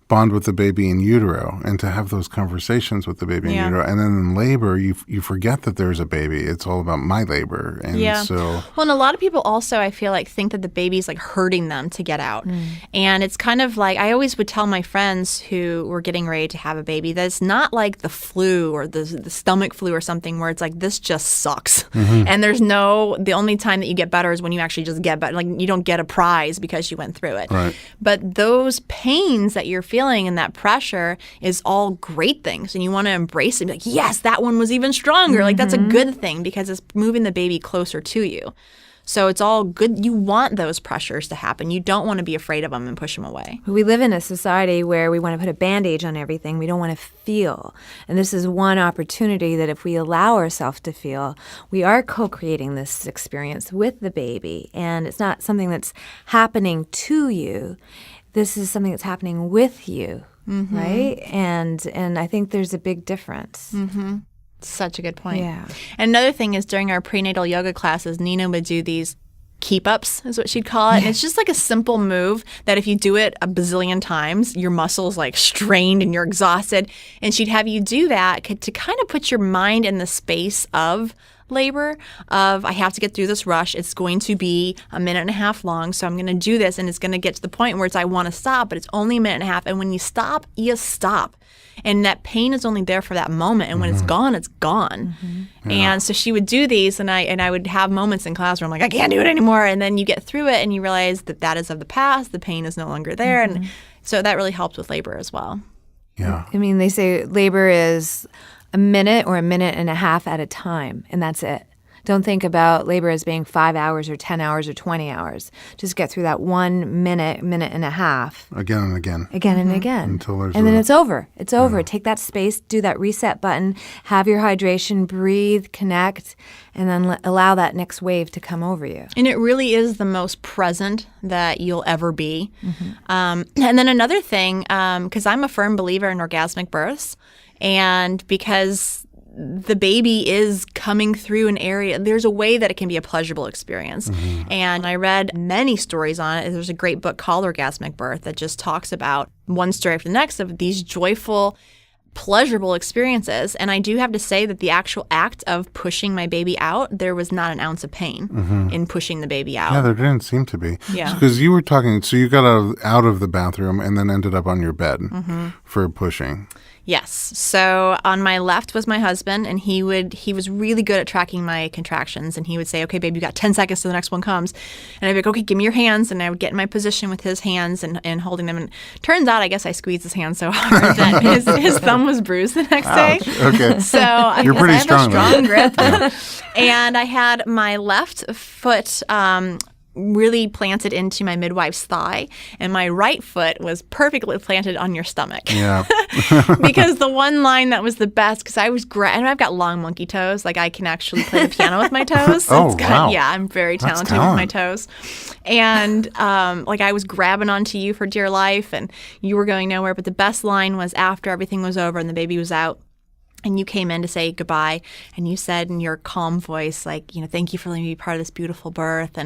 bond with the baby in utero and to have those conversations with the baby in utero. And then in labor, you forget that there's a baby. It's all about my labor. And so...
Well, and a lot of people also, I feel like, think that the baby's like hurting them to get out. And it's kind of like, I always would tell my friends who were getting ready to have a baby that it's not like the flu or the stomach flu or something where it's like, this just sucks. And the only time that you get better is when you actually just get better. Like, you don't get a prize because you went through it.
Right.
But those pains that you're feeling and that pressure is all great things, and you want to embrace it and be like, yes, that one was even stronger. Like, that's a good thing because it's moving the baby closer to you. So it's all good. You want those pressures to happen. You don't want to be afraid of them and push them away.
We live in a society where we want to put a Band-Aid on everything. We don't want to feel. And this is one opportunity that if we allow ourselves to feel, we are co-creating this experience with the baby. And it's not something that's happening to you. This is something that's happening with you, right? And I think there's a big difference.
Such a good point.
Yeah.
And another thing is during our prenatal yoga classes, Nina would do these keep-ups is what she'd call it. And it's just like a simple move that if you do it a bazillion times, your muscles like strained and you're exhausted. And she'd have you do that to kind of put your mind in the space of labor, of I have to get through this rush. It's going to be a minute and a half long, so I'm going to do this, and it's going to get to the point where it's I want to stop, but it's only a minute and a half. And when you stop, you stop. And that pain is only there for that moment, and when it's gone, it's gone. And so she would do these, and I would have moments in class where I'm like, I can't do it anymore. And then you get through it, and you realize that is of the past. The pain is no longer there, and so that really helped with labor as well.
Yeah.
I mean, they say labor is a minute or a minute and a half at a time, and that's it. Don't think about labor as being 5 hours or 10 hours or 20 hours. Just get through that 1 minute, minute and a half.
Again and again.
Again and again.
Until there's
and then it's over. It's over. Take that space, do that reset button, have your hydration, breathe, connect, and then allow that next wave to come over you.
And it really is the most present that you'll ever be. And then another thing, because I'm a firm believer in orgasmic births, and because the baby is coming through an area, there's a way that it can be a pleasurable experience. And I read many stories on it. There's a great book called Orgasmic Birth that just talks about one story after the next of these joyful, pleasurable experiences. And I do have to say that the actual act of pushing my baby out, there was not an ounce of pain in pushing the baby out.
Yeah, there didn't seem to be.
Yeah.
Because you were talking, so you got out of the bathroom and then ended up on your bed for pushing.
Yes. So on my left was my husband, and he was really good at tracking my contractions, and he would say, "Okay, babe, you got 10 seconds till the next one comes." And I'd be like, "Okay, give me your hands." And I would get in my position with his hands and holding them. And turns out, I guess I squeezed his hand so hard that his thumb was bruised the next day.
Okay.
So I
You're
guess
pretty
I have
strong,
a strong grip. And I had my left foot really planted into my midwife's thigh, and my right foot was perfectly planted on your stomach.
Yeah.
Because the one line that was the best, because I was and I've got long monkey toes, like I can actually play the piano with my toes.
Oh, wow.
Yeah, I'm very
That's
talented with my
talent.
toes. And like I was grabbing onto you for dear life, and you were going nowhere. But the best line was after everything was over and the baby was out, and you came in to say goodbye, and you said in your calm voice, like, thank you for letting me be part of this beautiful birth.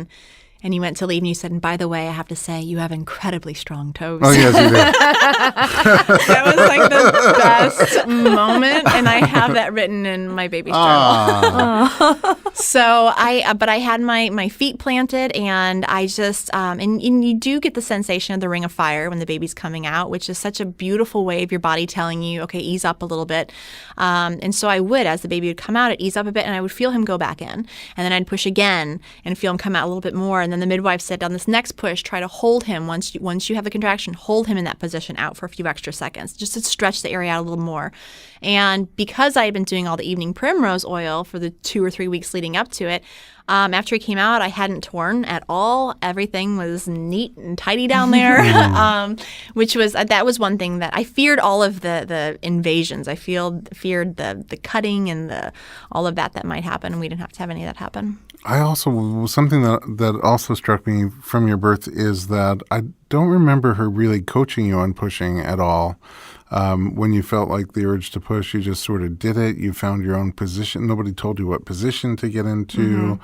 And you went to leave, and you said, "And by the way, I have to say, you have incredibly strong toes."
Oh, yes, you did.
That was like the best moment, and I have that written in my baby's journal. So but I had my feet planted, and I just, and you do get the sensation of the ring of fire when the baby's coming out, which is such a beautiful way of your body telling you, okay, ease up a little bit. And so I would, as the baby would come out, I'd ease up a bit, and I would feel him go back in, and then I'd push again and feel him come out a little bit more, and then the midwife said, on this next push, try to hold him once you have the contraction, hold him in that position out for a few extra seconds, just to stretch the area out a little more. And because I had been doing all the evening primrose oil for the 2 or 3 weeks leading up to it, after he came out, I hadn't torn at all. Everything was neat and tidy down there, which was that was one thing that I feared. All of the invasions, I feared the cutting and all of that might happen, and we didn't have to have any of that happen.
I also, something that also struck me from your birth is that I don't remember her really coaching you on pushing at all. When you felt like the urge to push, you just sort of did it. You found your own position. Nobody told you what position to get into.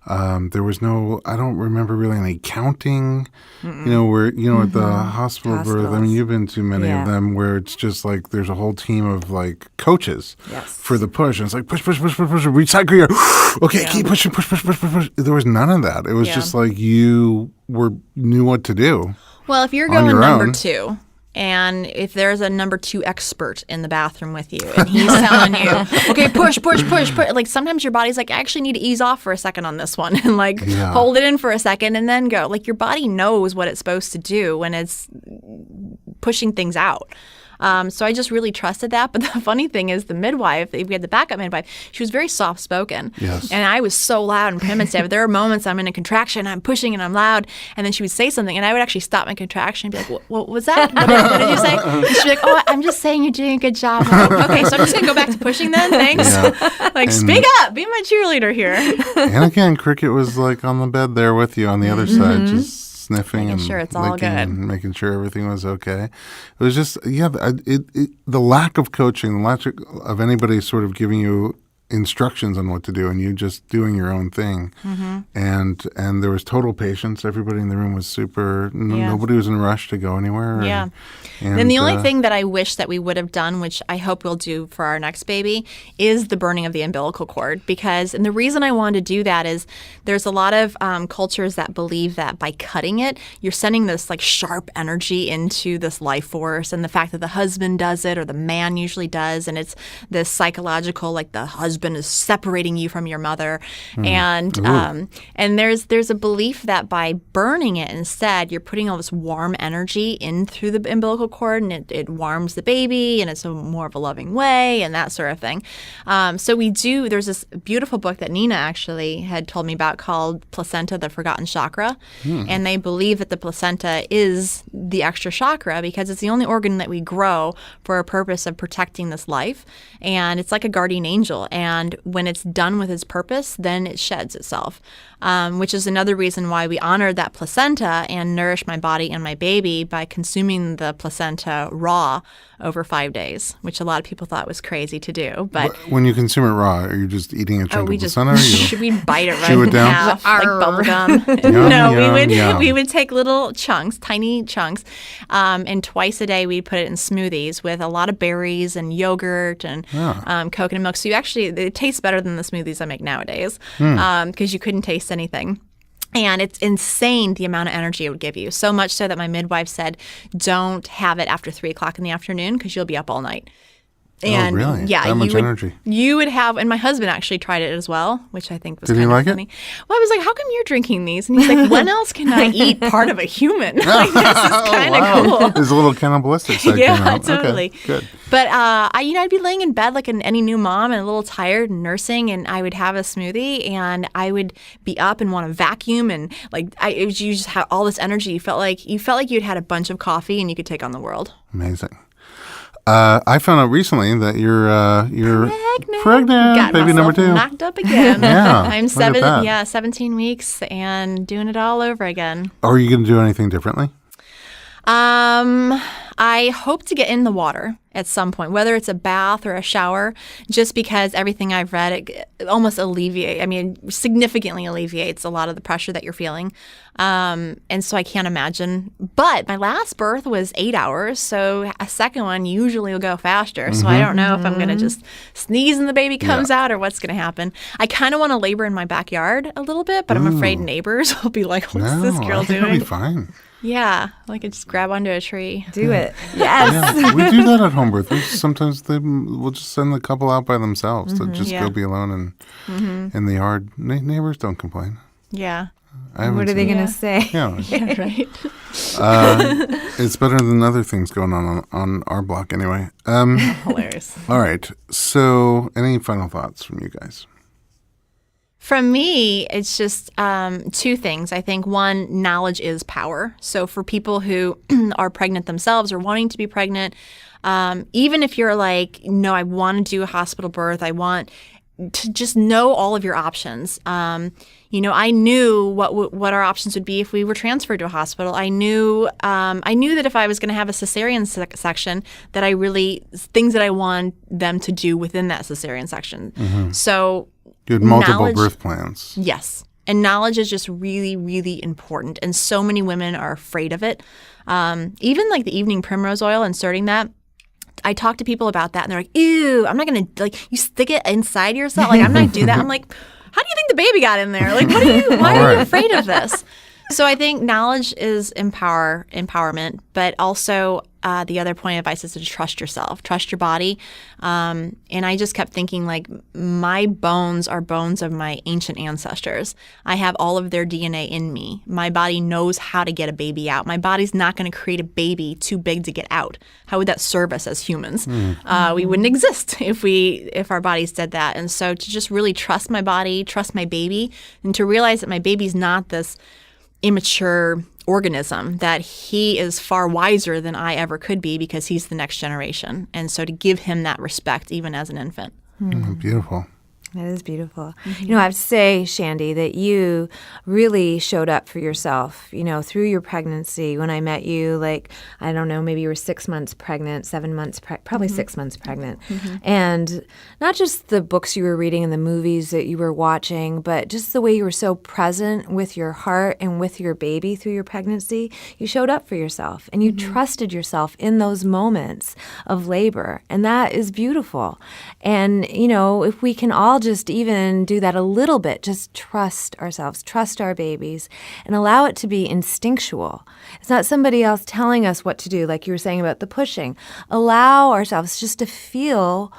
There was I don't remember really any counting, where, at the hospital birth, I mean, you've been to many of them where it's just like there's a whole team of like coaches for the push. And it's like push, recycle your, okay, keep pushing, push. There was none of that. It was just like you knew what to do.
Well, if you're
on
going
your
number
own.
2, and if there's a number 2 expert in the bathroom with you, and he's telling you, okay, push. Like sometimes your body's like, I actually need to ease off for a second on this one, and like hold it in for a second and then go. Like your body knows what it's supposed to do when it's pushing things out. So I just really trusted that. But the funny thing is the midwife, we had the backup midwife, she was very soft-spoken.
Yes.
And I was so loud and primitive. There are moments I'm in a contraction, I'm pushing and I'm loud, and then she would say something, and I would actually stop my contraction and be like, what was that? What did you say? And she'd be like, oh, I'm just saying you're doing a good job. I'm like, okay, so I'm just going to go back to pushing then? Thanks. Like, speak up. Be my cheerleader here.
And again, Cricket was like on the bed there with you on the other side, just sniffing
Making
and
sure it's all
licking
good.
and making sure everything was okay. It was just, the lack of coaching, the lack of anybody sort of giving you instructions on what to do and you just doing your own thing. And there was total patience. Everybody in the room was super, nobody was in a rush to go anywhere.
Yeah.
And
then the only thing that I wish that we would have done, which I hope we'll do for our next baby, is the burning of the umbilical cord. And the reason I wanted to do that is there's a lot of cultures that believe that by cutting it, you're sending this like sharp energy into this life force, and the fact that the husband does it or the man usually does, and it's this psychological, like the husband is separating you from your mother. And there's a belief that by burning it instead, you're putting all this warm energy in through the umbilical cord, and it warms the baby, and it's more of a loving way and that sort of thing. So there's this beautiful book that Nina actually had told me about called Placenta, the Forgotten Chakra. And they believe that the placenta is the extra chakra because it's the only organ that we grow for a purpose of protecting this life. And it's like a guardian angel. And when it's done with its purpose, then it sheds itself, which is another reason why we honored that placenta and nourished my body and my baby by consuming the placenta raw over 5 days, which a lot of people thought was crazy to do. But
when you consume it raw, are you just eating a chunk of placenta?
We bite it right
chew it
in
down?
half like bubble gum. We would take little chunks, tiny chunks, and twice a day we'd put it in smoothies with a lot of berries and yogurt and coconut milk. So it tastes better than the smoothies I make nowadays because you couldn't taste anything. And it's insane the amount of energy it would give you. So much so that my midwife said, don't have it after 3 o'clock in the afternoon because you'll be up all night. And
really?
yeah,
That much energy.
You would have, and my husband actually tried it as well, which I think was
Did he
kind of
like it?
funny. Well, I was like, how come you're drinking these? And he's like, when else can I eat part of a human? Like, this is kind of cool.
There's a little cannibalistic side.
Yeah,
came out.
totally.
Okay, good.
But I'd be laying in bed like any new mom and a little tired and nursing, and I would have a smoothie, and I would be up and want to vacuum, and you just have all this energy. You felt like you'd had a bunch of coffee and you could take on the world.
Amazing. I found out recently that you're pregnant,
Got
baby number
myself
2.
knocked up again.
Yeah,
I'm
look at that.
17 weeks and doing it all over again.
Are you going to do anything differently?
I hope to get in the water at some point, whether it's a bath or a shower, just because everything I've read, it almost significantly alleviates a lot of the pressure that you're feeling. And so I can't imagine. But my last birth was 8 hours, so a second one usually will go faster. So I don't know if I'm going to just sneeze and the baby comes out or what's going to happen. I kind of want to labor in my backyard a little bit, but I'm afraid neighbors will be like, what's this girl
I think
doing?
it'll be fine.
Yeah, I could just grab onto a tree.
Do it. Yes.
Yeah, we do that at home birth. Sometimes we'll just send the couple out by themselves to just go be alone in the yard. Neighbors don't complain.
Yeah.
What are they going to say?
Yeah.
Yeah, right.
It's better than other things going on our block anyway.
Hilarious.
All right. So any final thoughts from you guys?
From me, it's just two things. I think one, knowledge is power. So for people who are pregnant themselves or wanting to be pregnant, even if you're like, no, I want to do a hospital birth, I want to just know all of your options. I knew what our options would be if we were transferred to a hospital. I knew that if I was going to have a cesarean section, that things that I want them to do within that cesarean section. Mm-hmm. So
you had multiple birth plans.
Yes. And knowledge is just really, really important. And so many women are afraid of it. Even like the evening primrose oil, inserting that. I talk to people about that and they're like, ew, I'm not going to, you stick it inside yourself. Like, I'm not going to do that. I'm like, how do you think the baby got in there? Like, why are you afraid of this? So I think knowledge is empowerment, but also the other point of advice is to trust yourself, trust your body. And I just kept thinking, like, my bones are bones of my ancient ancestors. I have all of their DNA in me. My body knows how to get a baby out. My body's not going to create a baby too big to get out. How would that serve us as humans? We wouldn't exist if our bodies did that. And so to just really trust my body, trust my baby, and to realize that my baby's not this immature organism, that he is far wiser than I ever could be because he's the next generation. And so to give him that respect even as an infant.
Beautiful.
That is beautiful. Mm-hmm. I have to say, Shandi, that you really showed up for yourself, through your pregnancy. When I met you, maybe you were 6 months pregnant, 7 months, probably 6 months pregnant. Mm-hmm. And not just the books you were reading and the movies that you were watching, but just the way you were so present with your heart and with your baby through your pregnancy. You showed up for yourself and you trusted yourself in those moments of labor. And that is beautiful. And, if we can all just even do that a little bit, just trust ourselves, trust our babies, and allow it to be instinctual. It's not somebody else telling us what to do, like you were saying about the pushing. Allow ourselves just to feel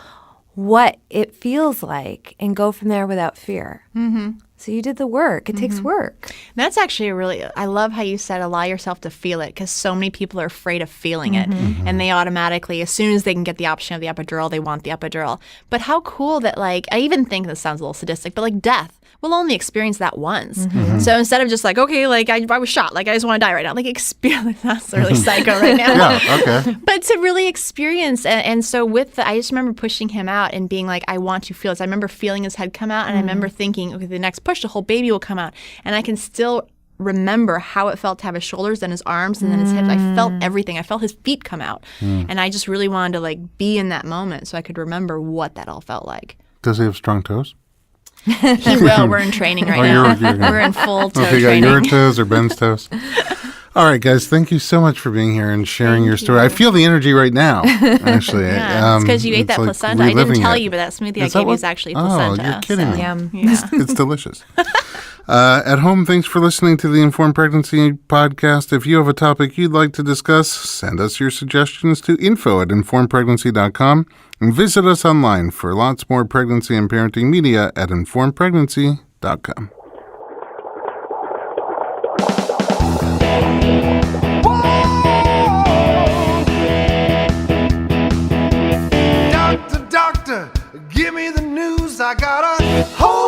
what it feels like and go from there without fear. Mm-hmm. So you did the work. It takes work.
That's actually I love how you said allow yourself to feel it, because so many people are afraid of feeling it. And they automatically, as soon as they can get the option of the epidural, they want the epidural. But how cool that, I even think this sounds a little sadistic, but death, we'll only experience that once. So instead of just okay, I was shot, I just want to die right now. Experience, that's really psycho right now.
Yeah, okay.
But to really experience, and so I just remember pushing him out and being like, I want to feel this. I remember feeling his head come out, and I remember thinking, okay, the next push, the whole baby will come out. And I can still remember how it felt to have his shoulders and his arms and then his hips. I felt everything. I felt his feet come out. And I just really wanted to be in that moment so I could remember what that all felt like.
Does he have strong toes?
He will. We're in training right now. We're in full toe training.
Your toes or Ben's toes? All right, guys, thank you so much for being here and sharing your story. I feel the energy right now, actually.
Yeah, it's because you ate that placenta. I didn't tell you, but that smoothie I gave you is actually placenta.
Oh, you're kidding me.
Yum.
It's delicious. At home, thanks for listening to the Informed Pregnancy Podcast. If you have a topic you'd like to discuss, send us your suggestions to info@informedpregnancy.com and visit us online for lots more pregnancy and parenting media at informedpregnancy.com.
Doctor, give me the news. I got a whole